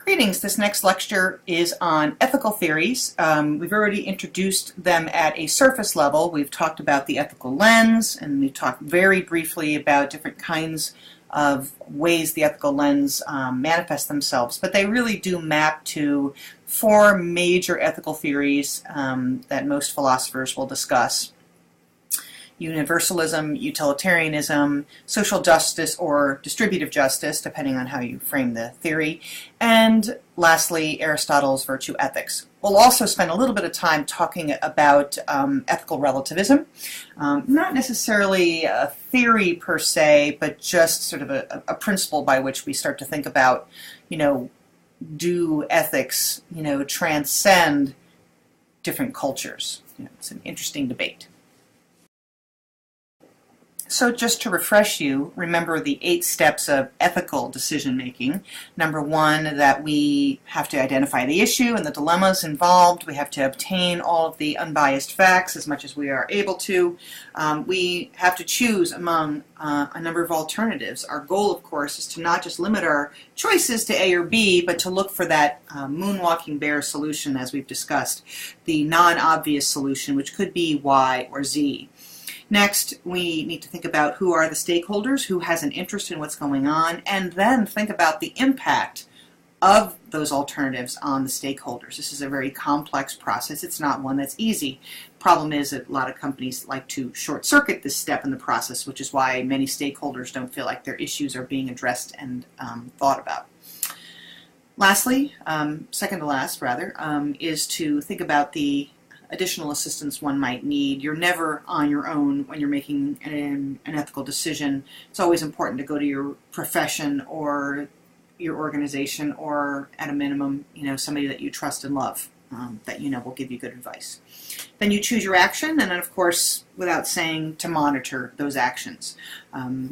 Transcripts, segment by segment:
Greetings. This next lecture is on ethical theories. We've already introduced them at a surface level. We've talked about the ethical lens, and we've talked very briefly about different kinds of ways the ethical lens manifest themselves. But they really do map to four major ethical theories that most philosophers will discuss: universalism, utilitarianism, social justice or distributive justice, depending on how you frame the theory, and lastly, Aristotle's virtue ethics. We'll also spend a little bit of time talking about ethical relativism, not necessarily a theory per se, but just sort of a principle by which we start to think about, do ethics, transcend different cultures? It's an interesting debate. So just to refresh you, remember the 8 steps of ethical decision-making. Number 1, that we have to identify the issue and the dilemmas involved. We have to obtain all of the unbiased facts as much as we are able to. We have to choose among a number of alternatives. Our goal, of course, is to not just limit our choices to A or B, but to look for that moonwalking bear solution, as we've discussed, the non-obvious solution, which could be Y or Z. Next, we need to think about who are the stakeholders, who has an interest in what's going on, and then think about the impact of those alternatives on the stakeholders. This is a very complex process. It's not one that's easy. Problem is that a lot of companies like to short-circuit this step in the process, which is why many stakeholders don't feel like their issues are being addressed and thought about. Lastly, second to last rather, is to think about the additional assistance one might need. You're never on your own when you're making an ethical decision. It's always important to go to your profession or your organization, or at a minimum, somebody that you trust and love, that will give you good advice. Then you choose your action, and then of course, without saying, to monitor those actions.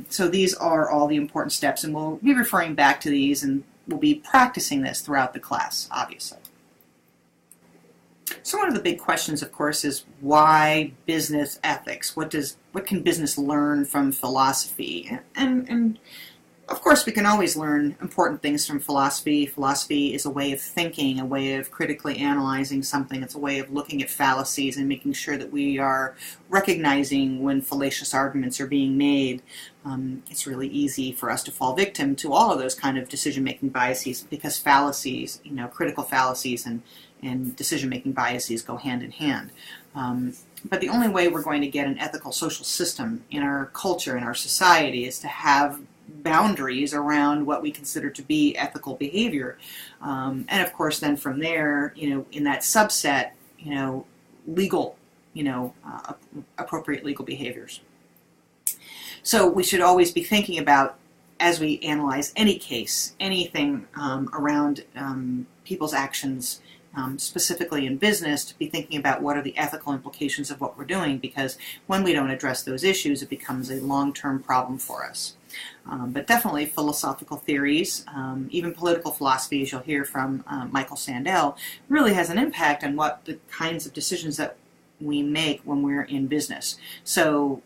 So these are all the important steps, and we'll be referring back to these, and we'll be practicing this throughout the class, obviously. So one of the big questions, of course, is why business ethics? What can business learn from philosophy? And of course, we can always learn important things from philosophy. Philosophy is a way of thinking, a way of critically analyzing something. It's a way of looking at fallacies and making sure that we are recognizing when fallacious arguments are being made. It's really easy for us to fall victim to all of those kind of decision-making biases, because fallacies, critical fallacies and decision-making biases go hand in hand. But the only way we're going to get an ethical social system in our culture, in our society, is to have boundaries around what we consider to be ethical behavior. And of course, then from there, in that subset, legal, appropriate legal behaviors. So we should always be thinking about, as we analyze any case, anything around people's actions, specifically in business, to be thinking about what are the ethical implications of what we're doing, because when we don't address those issues, it becomes a long-term problem for us. But definitely philosophical theories, even political philosophy, as you'll hear from Michael Sandel, really has an impact on what the kinds of decisions that we make when we're in business. So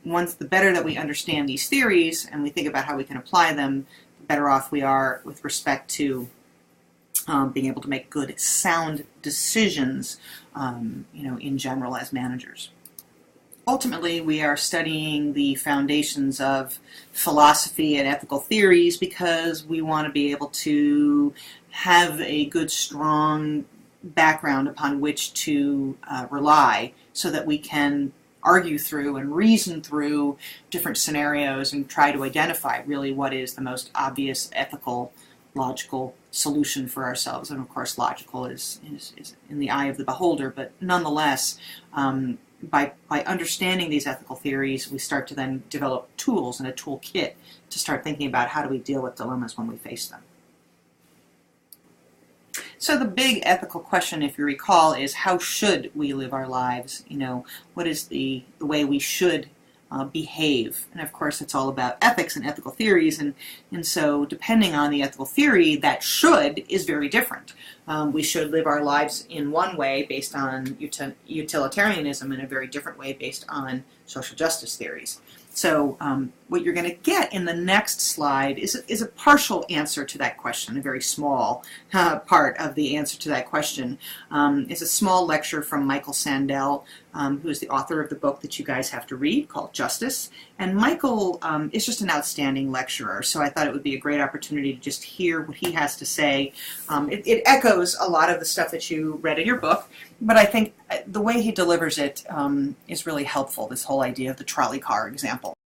the better that we understand these theories and we think about how we can apply them, the better off we are with respect to being able to make good, sound decisions, in general as managers. Ultimately, we are studying the foundations of philosophy and ethical theories because we want to be able to have a good, strong background upon which to rely, so that we can argue through and reason through different scenarios and try to identify really what is the most obvious, ethical, logical solution for ourselves. And of course, logical is in the eye of the beholder, but nonetheless, by understanding these ethical theories, we start to then develop tools and a toolkit to start thinking about how do we deal with dilemmas when we face them. So the big ethical question, if you recall, is how should we live our lives? What is the way we should behave? And of course, it's all about ethics and ethical theories, and so depending on the ethical theory, that should is very different. We should live our lives in one way based on utilitarianism, and a very different way based on social justice theories. So what you're going to get in the next slide is a partial answer to that question, a very small part of the answer to that question. It's a small lecture from Michael Sandel, who is the author of the book that you guys have to read called Justice. And Michael is just an outstanding lecturer, so I thought it would be a great opportunity to just hear what he has to say. It echoes a lot of the stuff that you read in your book, but I think the way he delivers it is really helpful, this whole idea of the trolley car example.